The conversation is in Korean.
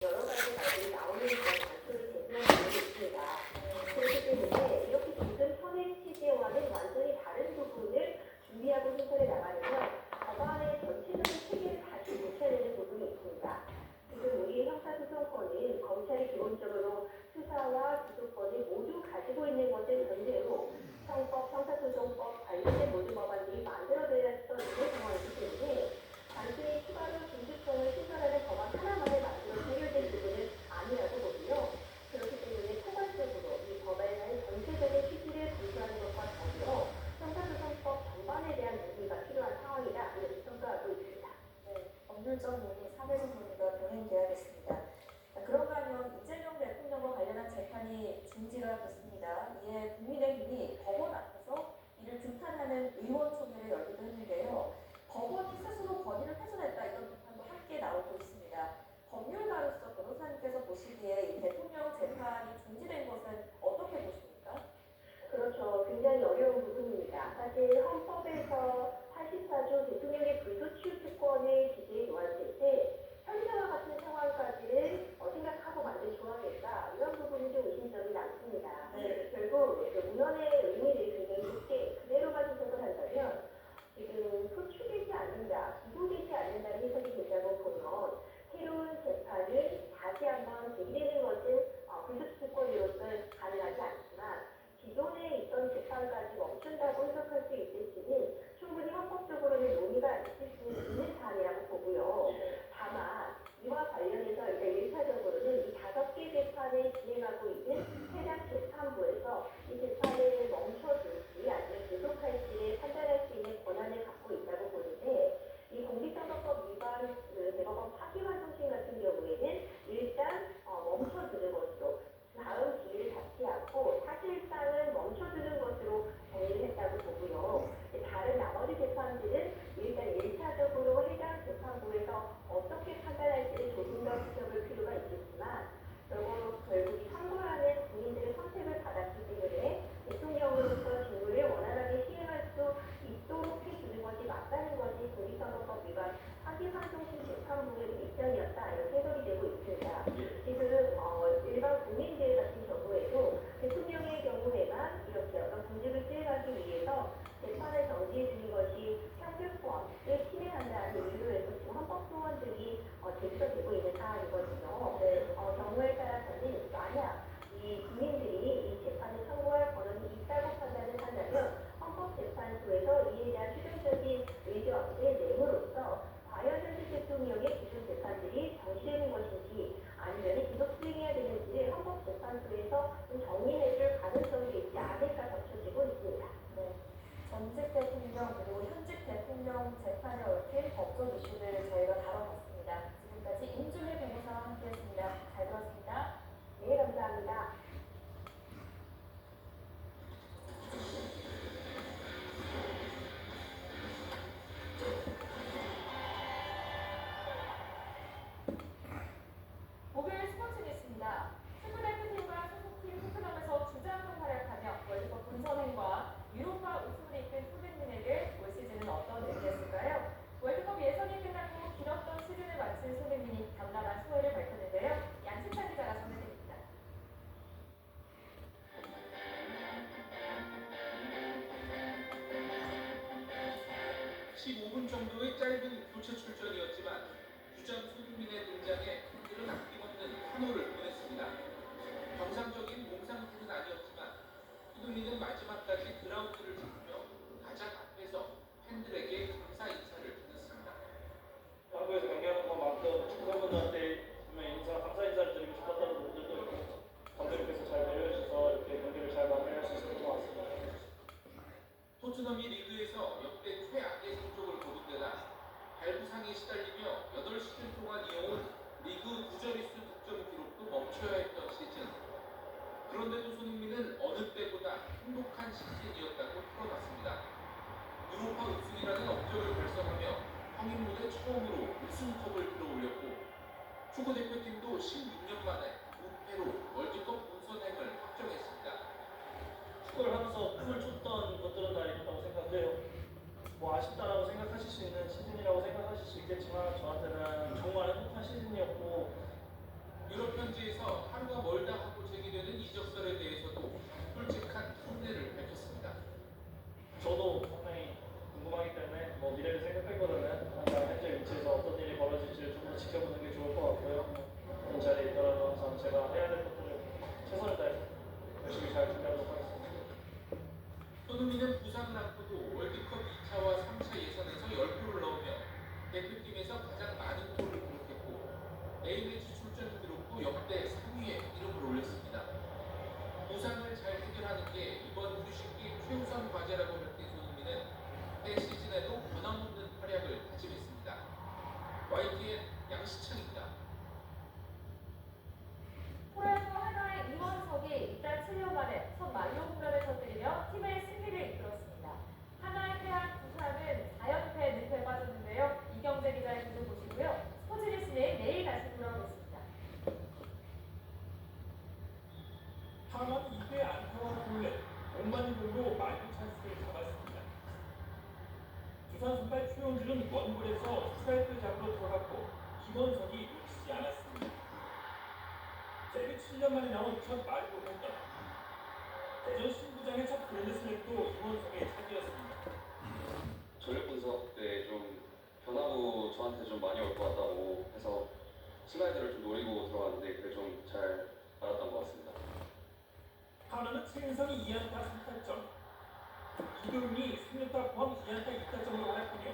여러 가지 말들이 나오는 그런 단초를 제공하고 있습니다. 그렇기 때문에 이렇게 모든 현행 체계와는 완전히 다른 부분을 준비하고 생산해 나가려면 법안의 전체적인 체계를 다시 고쳐야 되는 부분이 있습니다. 지금 우리 형사소송권은 검찰이 기본적으로 수사와 기소권을 모두 가지고 있는 것을 전제로 형법, 형사소송법 관련된 모든 법안들이 만들어졌던 이런 상황이기 때문에 단순히 추가로 중주권을 신설하는 법안 하나만을 만들어 해결될 부분은 아니라고 보고요. 그렇기 때문에 포괄적으로 이 법안의 전체적인 취지를 검토하는 것과 더불어 형사소송법 전반에 대한 논의가 필요한 상황이다 이렇게 평가하고 있습니다. 네, 법률적 논의, 사회적 논의가 병행돼야겠습니다. 그런가 하면 이재명 대통령과 관련한 재판이 중지가 됐습니다. 이에 국민의힘이 법원 앞에서 이를 규탄하는 의원총회를 열기도 했는데요. 법원이 스스로 권위를 훼손했다 이런 비판도 함께 나오고 있습니다. 법률가로서 변호사님께서 보시기에 이 대통령 재판이 중지된 것은 어떻게 보십니까? 그렇죠. 굉장히 어려운 부분입니다. 사실 헌법에서 84조 대통령의 불소추 특권을 기재해 놓았을 때 현재와 같은 상황까지를 생각하고 만든 조항일까 이런 부분이 좀 의심점이 남습니다. 네. 결국 문헌의 의미를 굉장히 좁게 그대로만 해석을 한다면 지금 소추되지 않는다, 기소되지 않는다는 해석이 된다고 보면 새로운 재판을 다시 한번 제기되는 것은 불소추 특권으로서는 가능하지 않지만 기존에 있던 재판까지 멈춘다고 해석할 수 있을지는 충분히 헌법적으로는 논의가 있을 수 있는 사안이라고 보고요. 다만 이와 관련해서 일단 1차적으로는 이 5개 재판을 진행하고 있는 해당 재판부에서 이 재판을 멈춰둘지 아니면 계속할지를 판단할 수 있는 권한을 갖고 있다고 보는데 이 공직선거법 위반 대법원 파기환송심 같은 경우에는 일단 멈춰두는 것으로 다음 기회를 갖지 않고 사실상은 멈춰두는 것으로 정리를 했다고 보고요. 다른 나머지 재판들은 일단 1차적으로 해당 재판부에서 어떻게 판단할지를 조금 더 지켜볼 필요가 있겠지만 결국 선거라는 국민들의 선택을 받았기 때문에 대통령으로서 직무를 원활하게 시행할 수 있도록 해주는 것이 맞다는 것이 공직선거법 위반 파기환송심 재판부의 입장이었다 이렇게 해석이 되고 있습니다. 지금 일반 국민들 같은 경우에도 대통령의 경우에만 이렇게 어떤 공직을 수행하기 위해서 재판을 정지해 주는 것이 형평성을 침해한다는 이유에서 지금 헌법소원들이 제기가 되고 있는 사안이거든요. 경우에 따라서는 만약 이 국민들이 이 재판을 청구할 권한이 있다고 판단을 한다면 헌법재판소에서 이에 대한 최종적인 의견을 내므로써 과연 현재 대통령의 기존 재판들이 정지되는 것인지 아니면 계속 수행해야 되는지를 헌법재판소에서 좀 정리해줄 가능성이 있지 않을까 덧쳐지고 있습니다. 네. 전직 대통령 그리고 현직 대통령 재판에 얽힌 법적 이슈들을 저희가 다뤄봤습니다. 지금까지 임준일 변호사와 함께했습니다. 잘 들었습니다. 네, 감사합니다. 목요일 스포츠 뉴스입니다. 축구 대표팀과 소속팀 토트넘에서 주장으로 활약하며 월드컵 본선행과 유로파 우승을 이끈 손흥민에게 올 시즌은 어떤 의미였을까요? 월드컵 예선이 끝나고 길었던 시즌을 마친 손흥민이 담담한 소회를 밝혔는데요. 양승찬 기자가 전해드립니다. 15분 정도의 짧은 교체 출전이었지만 주장 손흥민의 등장에 팬들은 아낌없는 환호를 보냈습니다. 정상적인 몸 상태는 아니었지만 손흥민은 마지막까지 그라운드를 지키며 가장 앞에서 팬들에게 감사 인사를 전했습니다. 한국에서 경기하는 것만큼 축구팬분들한테 분명히 감사 인사를 드리고 싶었다는 분들도 있고 감독님께서 잘 배려해주셔서 이렇게 경기를 잘 마무리할 수 있었던 것 같습니다. 토트넘이 리그에서 역대 최악의 성적을 거둔 데다 발부상에 시달리며 8시즌 동안 이어온 리그 부자릿수 득점 기록도 멈춰야 했던 시즌. 그런데도 손흥민은 어느 때보다 행복한 시즌이었다고 풀어놨습니다. 유로파 우승이라는 업적을 달성하며 황인 무대 처음으로 우승컵을 들어올렸고 축구 대표팀도 16년 만에 무패로 월드컵 본선행을 확정했습니다. 축구를 하면서 꿈을 쫓던 것들은 다 이뤘다고 생각해요. 뭐 아쉽다라고 생각하실 수 있는 시즌이라고 생각하실 수 있겠지만 저한테는 정말 행복한 시즌이었고 과제라고 밝힌 손흥민은 새 시즌에도 변함없는 활약을 다짐했습니다. YTN 양시창입니다. 프로야구 하나의 이원석이 이달 7년 만에 첫 만료 홈런을 터뜨리며 팀의 승리를 이끌었습니다. 하나의 패한 두산은 4연패 늪에 빠졌는데요. 이경재 기자의 기조 보시고요. 스포츠뉴스는 내일 다시 돌아오겠습니다. 하나는 2대 안타와 볼넷, 공만 공으로 만루 찬스를 잡았습니다. 두산 선발 최용준은 원볼에서 스트라이크 잡으러 들어갔고 김원석이 놓치지 않았습니다. 데뷔 7년 만에 나온 첫 만루 홈런. 대전 신구장의 첫 그랜드슬램도 김원석의 차지였습니다. 전력 분석 때 좀 변화구 저한테 좀 많이 올 것 같다고 해서 슬라이드를 좀 노리고 들어갔는데 그게 좀 잘 맞았던 것 같습니다. 하나는 최은성이 2안타 3타점, 이도윤이 3안타 포함 2안타 2타점으로 활약하며